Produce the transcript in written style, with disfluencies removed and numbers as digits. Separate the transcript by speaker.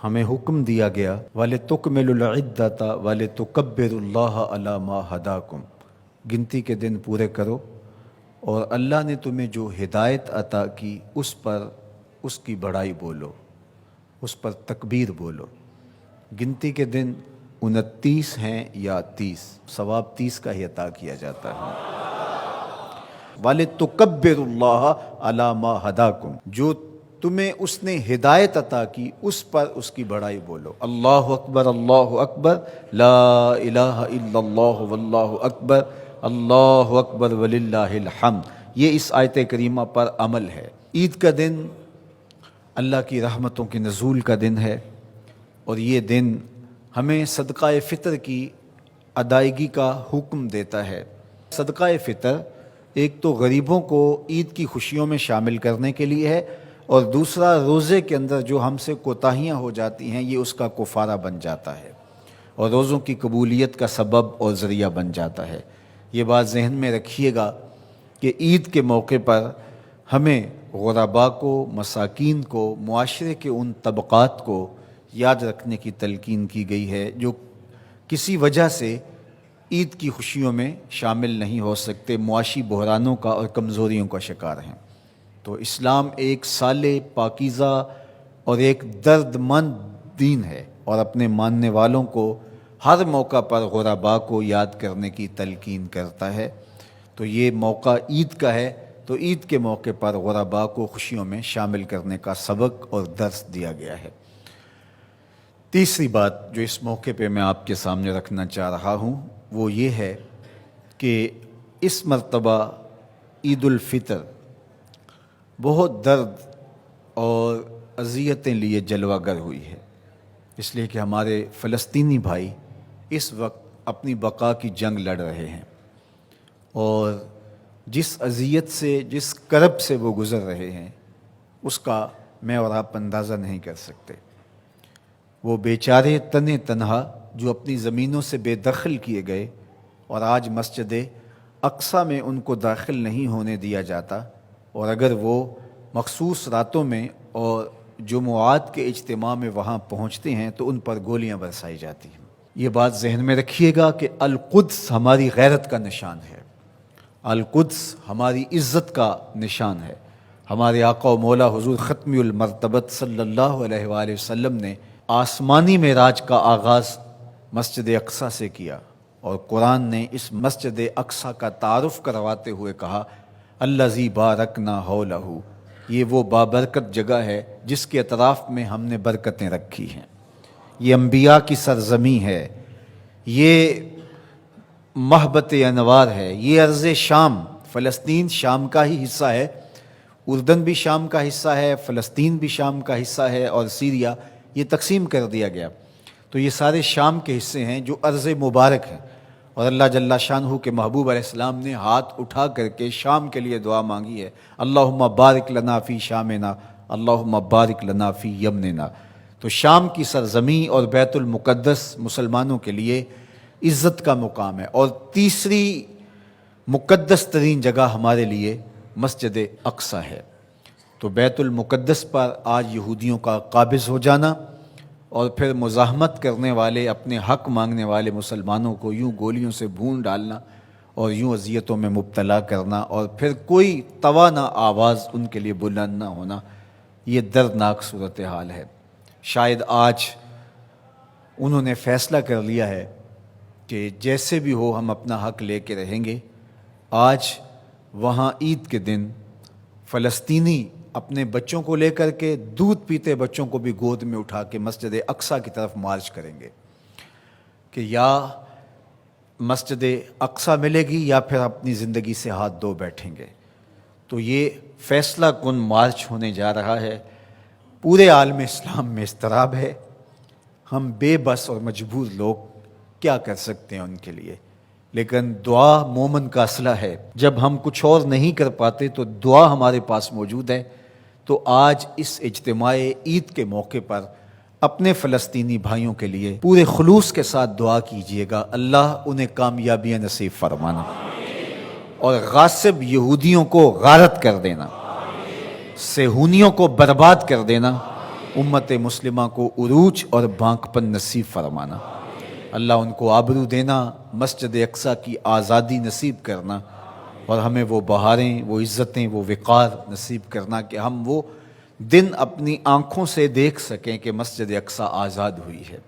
Speaker 1: ہمیں حکم دیا گیا وَلِتُكْمِلُوا الْعِدَّةَ وَلِتُكَبِّرُوا اللَّهَ عَلَى مَا هَدَاكُمْ، گنتی کے دن پورے کرو اور اللہ نے تمہیں جو ہدایت عطا کی اس پر اس کی بڑائی بولو، اس پر تکبیر بولو۔ گنتی کے دن 29 ہیں یا 30، ثواب 30 کا ہی عطا کیا جاتا ہے۔ وَلِتُكَبِّرُوا اللَّهَ عَلَى مَا هَدَاكُمْ، جو تمہیں اس نے ہدایت عطا کی اس پر اس کی بڑائی بولو۔ اللہ اکبر اللہ اکبر لا الہ الا اللہ واللہ اکبر اللہ اکبر وللہ الحمد، یہ اس آیت کریمہ پر عمل ہے۔ عید کا دن اللہ کی رحمتوں کے نزول کا دن ہے، اور یہ دن ہمیں صدقہ فطر کی ادائیگی کا حکم دیتا ہے۔ صدقہ فطر ایک تو غریبوں کو عید کی خوشیوں میں شامل کرنے کے لیے ہے، اور دوسرا روزے کے اندر جو ہم سے کوتاہیاں ہو جاتی ہیں یہ اس کا کفارہ بن جاتا ہے، اور روزوں کی قبولیت کا سبب اور ذریعہ بن جاتا ہے۔ یہ بات ذہن میں رکھیے گا کہ عید کے موقع پر ہمیں غرباء کو، مساکین کو، معاشرے کے ان طبقات کو یاد رکھنے کی تلقین کی گئی ہے جو کسی وجہ سے عید کی خوشیوں میں شامل نہیں ہو سکتے، معاشی بحرانوں کا اور کمزوریوں کا شکار ہیں۔ تو اسلام ایک صالح، پاکیزہ اور ایک درد مند دین ہے، اور اپنے ماننے والوں کو ہر موقع پر غرباء کو یاد کرنے کی تلقین کرتا ہے۔ تو یہ موقع عید کا ہے، تو عید کے موقع پر غرباء کو خوشیوں میں شامل کرنے کا سبق اور درس دیا گیا ہے۔ تیسری بات جو اس موقع پہ میں آپ کے سامنے رکھنا چاہ رہا ہوں وہ یہ ہے کہ اس مرتبہ عید الفطر بہت درد اور اذیتیں لیے جلوہ گر ہوئی ہے، اس لیے کہ ہمارے فلسطینی بھائی اس وقت اپنی بقا کی جنگ لڑ رہے ہیں، اور جس اذیت سے، جس کرب سے وہ گزر رہے ہیں اس کا میں اور آپ اندازہ نہیں کر سکتے۔ وہ بیچارے تنے تنہا جو اپنی زمینوں سے بے دخل کیے گئے، اور آج مسجد اقصیٰ میں ان کو داخل نہیں ہونے دیا جاتا، اور اگر وہ مخصوص راتوں میں اور جمعات کے اجتماع میں وہاں پہنچتے ہیں تو ان پر گولیاں برسائی جاتی ہیں۔ یہ بات ذہن میں رکھیے گا کہ القدس ہماری غیرت کا نشان ہے، القدس ہماری عزت کا نشان ہے۔ ہمارے آقا و مولا حضور ختمی المرتبت صلی اللہ علیہ وآلہ وسلم نے آسمانی معراج کا آغاز مسجد اقصیٰ سے کیا، اور قرآن نے اس مسجد اقصیٰ کا تعارف کرواتے ہوئے کہا الذی بارکنا حولہ، یہ وہ بابرکت جگہ ہے جس کے اطراف میں ہم نے برکتیں رکھی ہیں۔ یہ انبیاء کی سرزمین ہے، یہ محبت انوار ہے، یہ ارض شام، فلسطین شام کا ہی حصہ ہے، اردن بھی شام کا حصہ ہے، فلسطین بھی شام کا حصہ ہے، اور سیریا یہ تقسیم کر دیا گیا۔ تو یہ سارے شام کے حصے ہیں جو ارض مبارک ہیں، اور اللہ جل شانہ کے محبوب علیہ السلام نے ہاتھ اٹھا کر کے شام کے لیے دعا مانگی ہے، اللہم بارک لنا فی شامنا اللہم بارک لنا فی یمننا۔ تو شام کی سرزمین اور بیت المقدس مسلمانوں کے لیے عزت کا مقام ہے، اور تیسری مقدس ترین جگہ ہمارے لیے مسجد اقصیٰ ہے۔ تو بیت المقدس پر آج یہودیوں کا قابض ہو جانا، اور پھر مزاحمت کرنے والے، اپنے حق مانگنے والے مسلمانوں کو یوں گولیوں سے بھون ڈالنا اور یوں اذیتوں میں مبتلا کرنا، اور پھر کوئی توانا آواز ان کے لیے بلند نہ ہونا، یہ دردناک صورتحال ہے۔ شاید آج انہوں نے فیصلہ کر لیا ہے کہ جیسے بھی ہو ہم اپنا حق لے کے رہیں گے۔ آج وہاں عید کے دن فلسطینی اپنے بچوں کو لے کر کے، دودھ پیتے بچوں کو بھی گود میں اٹھا کے مسجد اقصیٰ کی طرف مارچ کریں گے کہ یا مسجد اقصیٰ ملے گی یا پھر اپنی زندگی سے ہاتھ دھو بیٹھیں گے۔ تو یہ فیصلہ کن مارچ ہونے جا رہا ہے۔ پورے عالم اسلام میں اضطراب ہے، ہم بے بس اور مجبور لوگ کیا کر سکتے ہیں ان کے لیے، لیکن دعا مومن کا اسلحہ ہے۔ جب ہم کچھ اور نہیں کر پاتے تو دعا ہمارے پاس موجود ہے۔ تو آج اس اجتماع عید کے موقع پر اپنے فلسطینی بھائیوں کے لیے پورے خلوص کے ساتھ دعا کیجیے گا، اللہ انہیں کامیابیاں نصیب فرمانا، اور غاصب یہودیوں کو غارت کر دینا، صہیونیوں کو برباد کر دینا، امت مسلمہ کو عروج اور بانکپن نصیب فرمانا، اللہ ان کو آبرو دینا، مسجد اقصیٰ کی آزادی نصیب کرنا، اور ہمیں وہ بہاریں، وہ عزتیں، وہ وقار نصیب کرنا کہ ہم وہ دن اپنی آنکھوں سے دیکھ سکیں کہ مسجد اقصیٰ آزاد ہوئی ہے۔